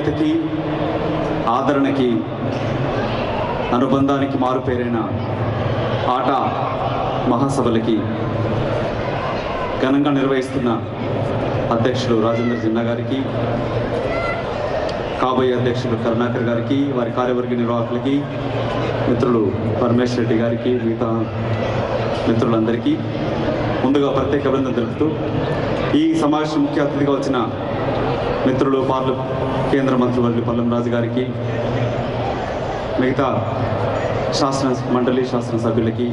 ఆప్యాయతకి ఆదరణకి అనుబంధానికి మారుపేరైన ఆట మహాసభలకి ఘనంగా నిర్వహిస్తున్న అధ్యక్షులు రాజేంద్ర జిన్నా గారికి, కాబోయే అధ్యక్షులు కరుణాకర్ గారికి, వారి కార్యవర్గ నిర్వాహకులకి, మిత్రులు పరమేశ్వర్ రెడ్డి గారికి, మిగతా మిత్రులందరికీ ముందుగా ప్రత్యేక అభినందన తెలుపుతూ, ఈ సమావేశం ముఖ్య అతిథిగా వచ్చిన మిత్రులు కేంద్ర మంత్రివర్యులు పల్లం రాజు గారికి, మిగతా శాసనసభ్యులకి,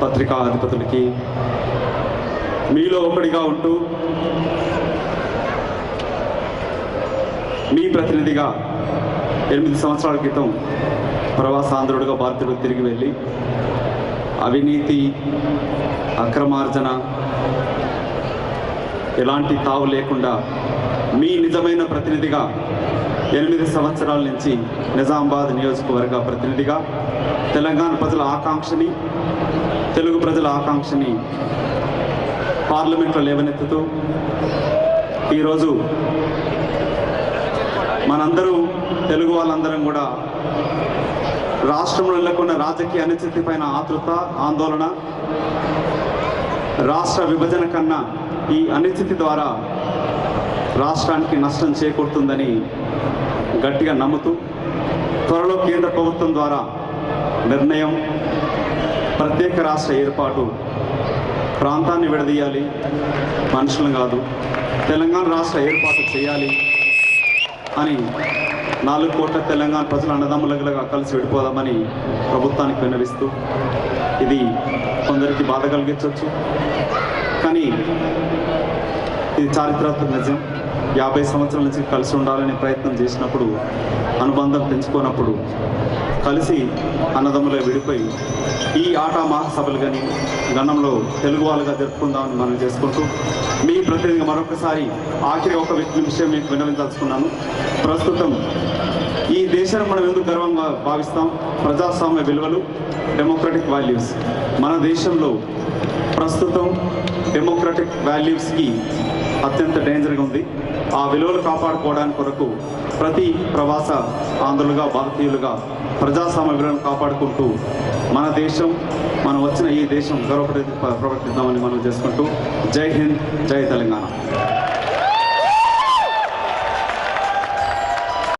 పత్రికా అధిపతులకి, మీలో ఒకటిగా ఉంటూ మీ ప్రతినిధిగా 8 సంవత్సరాల క్రితం ప్రవాసాంధ్రుడిగా భారతీయుడు తిరిగి వెళ్ళి అవినీతి, అక్రమార్జన ఎలాంటి తావు లేకుండా మీ నిజమైన ప్రతినిధిగా 8 సంవత్సరాల నుంచి నిజామాబాద్ నియోజకవర్గ ప్రతినిధిగా తెలంగాణ ప్రజల ఆకాంక్షని, తెలుగు ప్రజల ఆకాంక్షని పార్లమెంట్లో లేవనెత్తుతూ ఈరోజు మనందరూ తెలుగు వాళ్ళందరం కూడా రాష్ట్రంలో నెలకొన్న రాజకీయ అనిశ్చితి పైన ఆతృత, ఆందోళన, రాష్ట్ర విభజన కన్నా ఈ అనిశ్చితి ద్వారా రాష్ట్రానికి నష్టం చేకూరుతుందని గట్టిగా నమ్ముతూ త్వరలో కేంద్ర ప్రభుత్వం ద్వారా నిర్ణయం, ప్రత్యేక రాష్ట్ర ఏర్పాటు, ప్రాంతాన్ని విడదీయాలి, మనుషులను కాదు, తెలంగాణ రాష్ట్ర ఏర్పాటు చేయాలి అని 4 కోట్ల తెలంగాణ ప్రజల అన్నదమ్ములుగా కలిసి విడిపోదామని ప్రభుత్వానికి విన్నవిస్తూ, ఇది కొందరికి బాధ కలిగించవచ్చు, కానీ ఇది చారిత్రాత్మక నిజం. 50 సంవత్సరాల నుంచి కలిసి ఉండాలనే ప్రయత్నం చేసినప్పుడు, అనుబంధం పెంచుకున్నప్పుడు కలిసి అన్నదమ్ములుగా విడిపోయి ఈ ఆట మహాసభలు కానీ గణంలో తెలుగు వాళ్ళుగా జరుపుకుందామని మనం చేసుకుంటూ, మీ ప్రతినిధిగా మరొకసారి ఆఖరి ఒక విషయం మీకు విన్నవించాల్సుకున్నాను. ప్రస్తుతం ఈ దేశాన్ని మనం ఎందుకు గర్వంగా భావిస్తాం? ప్రజాస్వామ్య విలువలు, డెమోక్రటిక్ వాల్యూస్. మన దేశంలో ప్రస్తుతం డెమోక్రటిక్ వాల్యూస్కి అత్యంత డేంజర్గా ఉంది. ఆ విలువలు కాపాడుకోవడానికి కొరకు ప్రతి ప్రవాస ఆంధ్రులుగా, భారతీయులుగా ప్రజాస్వామ్య విలువలను కాపాడుకుంటూ మన దేశం, మనం వచ్చిన ఈ దేశం గౌరవప్రతిద్దామని మనం చేసుకుంటూ, జై హింద్, జై తెలంగాణ.